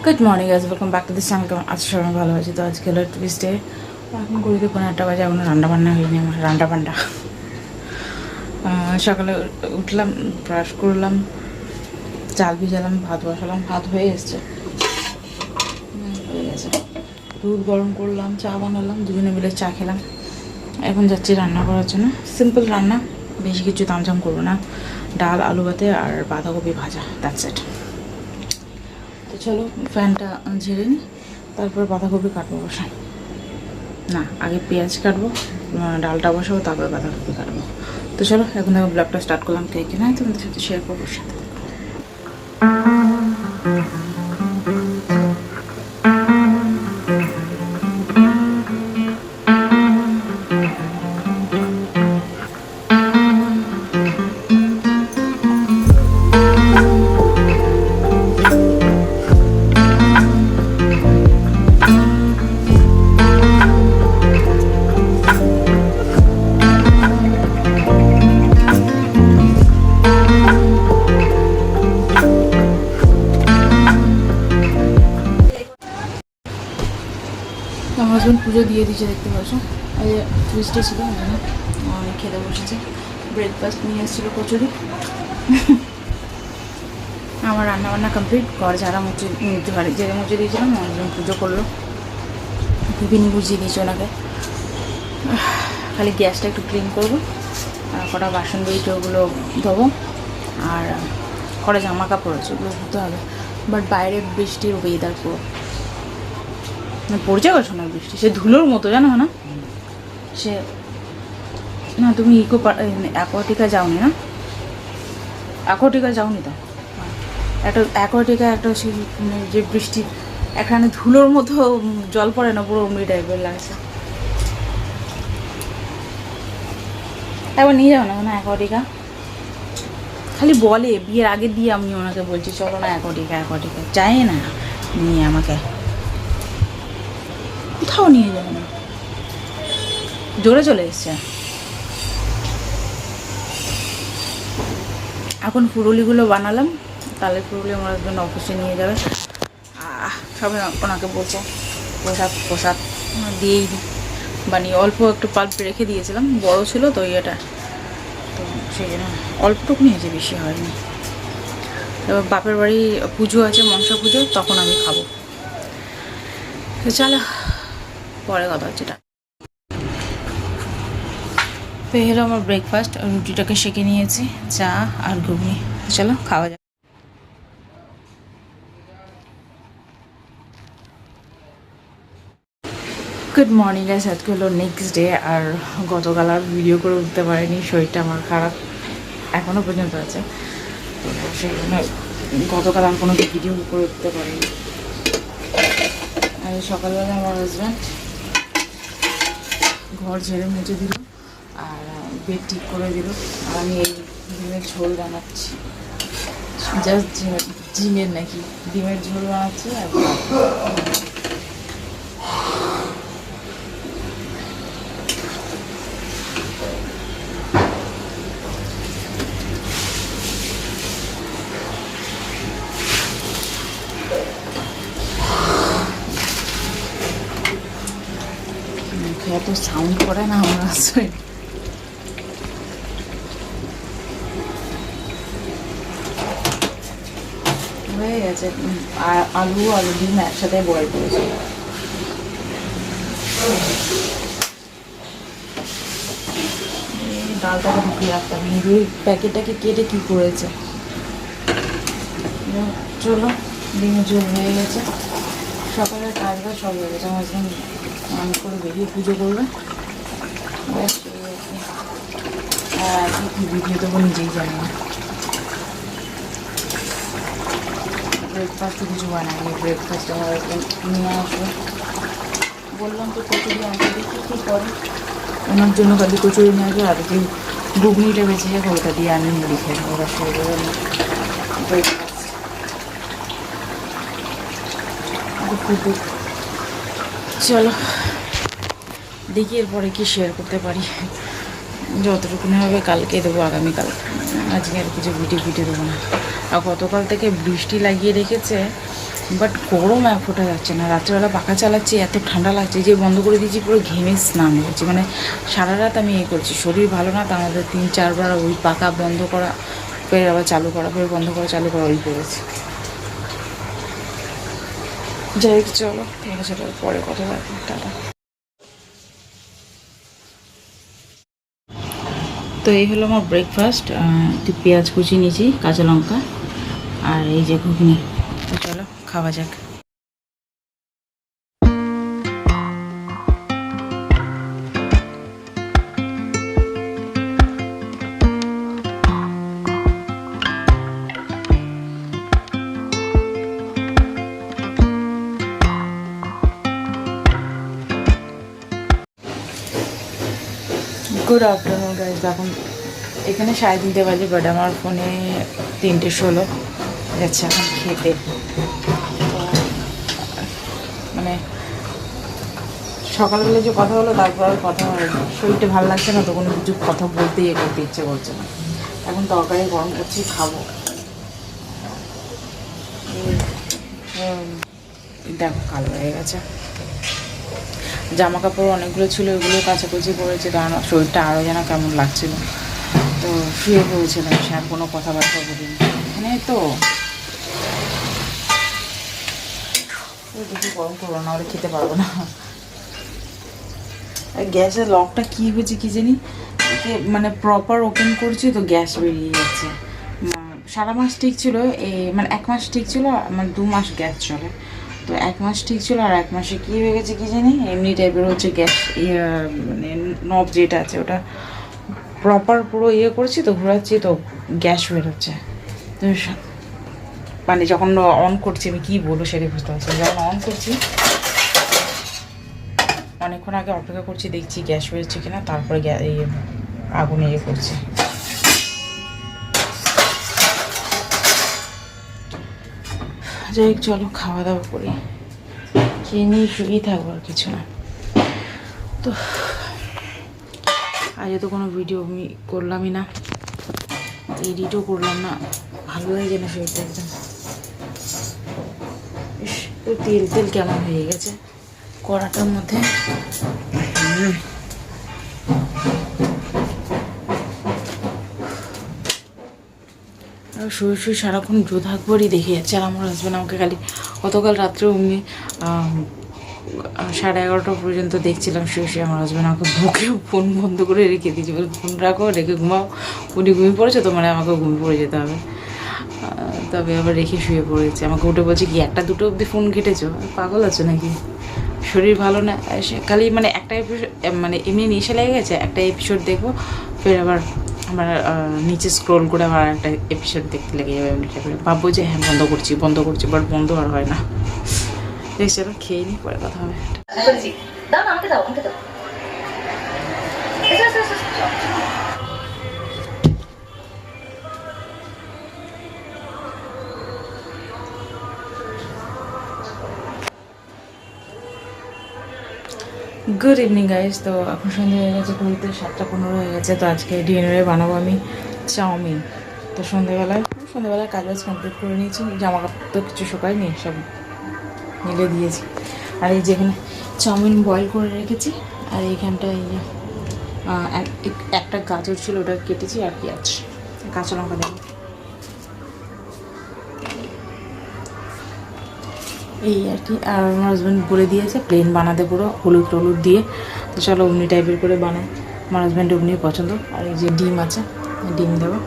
Good morning guys, welcome back to this channel. কেমন আজকে সবাই ভালো আছে? তো আজকে হলো টুইসডে। এখন ঘড়িতে 8:30 বাজে, এখনো রান্নাবান্না হয়নি আমার। রান্নাবান্না সকালে উঠলাম, ব্রাশ করলাম, চাল ভিজালাম, ভাত বসালাম, ভাত হয়ে এসছে, হয়ে গেছে। দুধ গরম করলাম, চা বানালাম, দুজনে মিলে চা খেলাম। এখন যাচ্ছি রান্না করার জন্য। সিম্পল রান্না, বেশি কিছু তামঝাম করবো না। ডাল, আলু ভাতে আর বাঁধাকপি ভাজা, দ্যাটস ইট। তো চলো ফ্যানটা ঝেড়ে নিই, তারপর বাঁধাকপি কাটবো। বসাই না, আগে পেঁয়াজ কাটবো, ডালটা বসাবো, তারপর বাঁধাকপি কাটবো। তো চলো এখন দেখো ব্লগটা স্টার্ট করলাম। কে কিনা তোমাদের সাথে শেয়ার করবো সাথে। আমার হাজব্যান্ড পুজো দিয়ে দিয়েছে, দেখতে পাচ্ছ। আজ টুইসডে ছিল, অনেক খেতে বসেছে। ব্রেকফাস্ট নিয়ে এসেছিলো কচুরি। আমার রান্নাবান্না কমপ্লিট, ঘর ঝাড়া মুছে নিতে পারি, জেরে মুছে দিয়েছিলাম। আমার হাজব্যান্ড পুজো করলো, টিফিনি বুঝিয়ে দিয়েছে ওনাকে। খালি গ্যাসটা একটু ক্লিন করবো, কটা বাসন দিয়েছে ওগুলো ধোবো, আর কটা জামা কাপড় আছে ওগুলো ধুতে হবে। বাট বাইরে বৃষ্টির ওয়েদার পুরো পড়ছে গেছো না, বৃষ্টি সে ধুলোর মতো, জানো না? সে না, তুমি অ্যাকোয়াটিকা যাওনি না? অ্যাকোয়াটিকা যাওনি তো? একটা অ্যাকোয়াটিকা, একটা সেই যে বৃষ্টি এখানে ধুলোর মতো জল পড়ে না, পুরো অমনি টাইপের লাগছে। একবার নিয়ে যাও না অ্যাকোয়াটিকা। খালি বলে, বিয়ের আগে দিয়ে আমি ওনাকে বলছি চলো না অ্যাকোয়াটিকা, অ্যাকোয়াটিকা চাই না নিয়ে আমাকে, কোথাও নিয়ে যাবে না, জোরে চলে এসছে। এখন ফুরুলিগুলো বানালাম, তালের ফুরুলি আমার হাজব্যান্ড অফিসে নিয়ে যাবে। সবাই ওনাকে বলছে প্রসাদ দিয়েই দিই বানিয়ে। অল্প একটু পাল্প রেখে দিয়েছিলাম, বড় ছিল তো ইয়েটা, তো সেই জন্য অল্পটুকু নিয়েছে, বেশি হয়নি। এবার বাপের বাড়ি পুজো আছে, মনসা পুজো, তখন আমি খাবো। তো চলো পরে কথা হচ্ছে। তো এই হলো আমার ব্রেকফাস্ট। রুটিটাকে সেঁকে নিয়েছি, চা আর ঘুগনি। চলো খাওয়া যাক। গুড মর্নিং গাইস, আজকে হলো নেক্সট ডে। আর গতকাল আর ভিডিও করে উঠতে পারিনি, শরীরটা আমার খারাপ এখনও পর্যন্ত আছে। তো সেই জন্য গতকাল আর কোনো ভিডিও করে উঠতে পারিনি। আর সকালবেলা আমার হাজব্যান্ড ঘর ঝেড়ে মুছে দিল আর বেড ঠিক করে দিল। আর আমি এই ডিমের ঝোল বানাচ্ছি, জাস্ট ডিমের নাকি ডিমের ঝোল বানাচ্ছি। আর মুখে এত সাউন্ড করে না আমার আসলে। হয়ে গেছে, আলু ডিম একসাথে বয়েল করেছি। ডালটাকে ঢুকিয়ে রাখতাম, প্যাকেটটাকে কেটে কী করেছে। চলো ডিমের ঝোল হয়ে গেছে, সকালের কাজবাজ সব হয়ে গেছে। আমার হাজব্যান্ড স্নান করে বেরিয়ে পুজো করবে, ব্যাস এই আর কি। আর আজকে কী ভিডিও দেবো নিজেই জানি না। ব্রেকফাস্ট কিছু বানাইনি, ব্রেকফাস্ট আমার নিয়ে আসবে বললাম তো, কচুরি আনতে, দেখি কী করে। ওনার জন্য খালি কচুরি নিয়ে আসবে, আর কি ঘুগনিটা বেঁচে যাবে, ওটা দিয়ে আমি মুড়ি খাই। ওরা সেই ব্রেকফাস্ট চলো দেখি এরপরে কি শেয়ার করতে পারি। যতটুকুনি হবে কালকে দেবো, আগামীকাল। আজকে আর কিছু ভিডিও দেবো না। আর গতকাল থেকে বৃষ্টি লাগিয়ে রেখেছে, বাট গরম এক ফোটা যাচ্ছে না। রাত্রেবেলা পাখা চালাচ্ছি, এত ঠান্ডা লাগছে যে বন্ধ করে দিয়েছি, পুরো ঘেমে স্নান করছি। মানে সারা রাত আমি করছি, শরীর ভালো না, তার মধ্যে 3-4 বার ওই পাখা বন্ধ করা, ফের আবার চালু করা, ফের বন্ধ করা, চালু করা, ওই করেছি। যাই হোক, চলো তোমাদের সাথে পরে কথা বলবো। টাটা। তো এই হলো আমার ব্রেকফাস্ট। একটু পেঁয়াজ কুচি নিয়েছি, কাঁচা লঙ্কা, আর এই যে ঘুগনি। তো চলো খাওয়া যাক। Good afternoon guys. এখন এখানে 3:30 বাজে, বাট আমার ফোনে 3:16 যাচ্ছে এখন খেতে। তো মানে সকালবেলা যে কথা হলো, তারপর আর কথা হয়নি। শরীরটা ভালো লাগছে না, তো কোনো কিছু কথা বলতে করতে ইচ্ছে করছে না। এখন তরকারি গরম করছি, খাবো। দেখো কালো হয়ে গেছে। জামা কাপড় অনেকগুলো ছিল, ওইগুলো কাচাকুচি করেছে, কারণ শরীরটা আরও যেন কেমন লাগছিল। তো শুয়ে পড়েছিলাম, সে আর কোনো কথাবার্তা বলিনি। এখানে তো বেশি গরম করবো না, ওরা খেতে পারবো না। গ্যাসের লকটা কী হয়েছে কি জানি, মানে প্রপার ওপেন করছি তো গ্যাস বেরিয়ে যাচ্ছে। সারা মাস ঠিক ছিল, মানে 1 মাস ঠিক ছিল, মানে 2 মাস গ্যাস চলে। তো 1 মাস ঠিক ছিল, আর 1 মাসে কী হয়ে গেছে কি জানি, এমনি টাইপের হচ্ছে গ্যাস, মানে নব যেটা আছে ওটা প্রপার পুরো করছি তো, ঘোরাচ্ছি তো গ্যাস বেরোচ্ছে। তো মানে যখন অন করছি, আমি কী বলবো সেটাই বুঝতে পারছি। যখন অন করছি, অনেকক্ষণ আগে অপেক্ষা করছি, দেখছি গ্যাস বেরোচ্ছে কিনা, তারপরে আগুনে করছি। যাই হোক, চলো খাওয়া দাওয়া করি, খেয়ে নিয়ে শুয়েই থাকবো, আর কিছু না। তো আজ তো কোনো ভিডিও আমি করলামই না, এডিটও করলাম না, ভালো লাগে না শরীরটা একদম। তেল তেল কেমন হয়ে গেছে কড়াটার মধ্যে। শুয়ে শুয়ে সারাক্ষণ যোধাকবরই দেখে যাচ্ছে। আর আমার হাজব্যান্ড আমাকে খালি, গতকাল রাত্রেও উনি 11:30 পর্যন্ত দেখছিলাম শুয়ে শুয়ে। আমার হাজব্যান্ড আমাকে বুকে ফোন বন্ধ করে রেখে দিয়েছে, বলে ফোন রাখো, রেখে ঘুমাও। উনি ঘুমিয়ে পড়েছে তো, মানে আমাকে ঘুমিয়ে পড়ে যেতে হবে। তবে আবার রেখে শুয়ে পড়েছে, আমাকে উঠে বলছে কি 1টা-2টো অবধি ফোন ঘেটেছো, পাগল আছো নাকি? শরীর ভালো না, খালি মানে একটা এপিসোড, মানে এমনি নেশা লেগে গেছে, একটা এপিসোড দেখবো, ফের আবার আমার নিচে স্ক্রোল করে আবার একটা এপিসোড দেখতে লেগে যাবে। এমনি টাইপের ভাববো যে হ্যাঁ বন্ধ করছি, বাট বন্ধ আর হয় না। দেখ চলো খেয়ে নিই, পরে কথা হবে। Good evening guys. তো এখন সন্ধ্যে হয়ে গেছে, ঘড়িতে 7:15 হয়ে গেছে। তো আজকে ডিনারে বানাবো আমি চাউমিন। তো সন্ধ্যেবেলায় কাজ কমপ্লিট করে নিয়েছি, জামা কাপড় তো কিছু শুকায়নি, সব মিলে দিয়েছি। আর এই যেখানে চাউমিন বয়েল করে রেখেছি, আর এইখানটা এই যে একটা গাজর ছিল, ওটা কেটেছি, আর কি আছে, কাঁচা লঙ্কা দেবো, এই আর কি। আর আমার হাজব্যান্ড বলে দিয়েছে প্লেন বানাতে, পুরো হলুদ টলুদ দিয়ে। তো চলো অমনি টাইপের করে বানাই, আমার হাজব্যান্ডের অমনি পছন্দ। আর এই যে ডিম আছে, ডিম দেবো।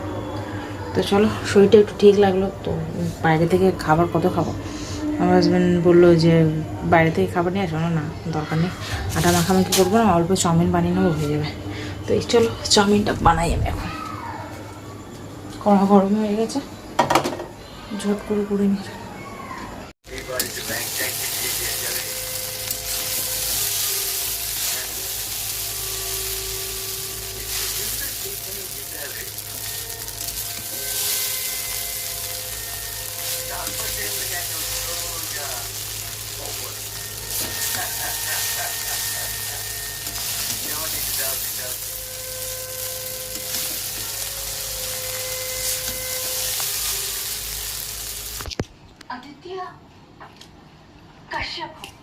তো চলো, শরীরটা একটু ঠিক লাগলো তো, বাইরে থেকে খাবার কত খাবো। আমার হাজব্যান্ড বললো যে বাইরে থেকে খাবার নিয়ে আসো না, দরকার নেই, আটা মাখামাখি করবো না, অল্প চাউমিন বানিয়ে নেবো, হয়ে যাবে। তো এই চলো চাউমিনটা বানাই আমি এখন। কড়া গরম হয়ে গেছে, ঝট করে নিই। कश्यप हूँ।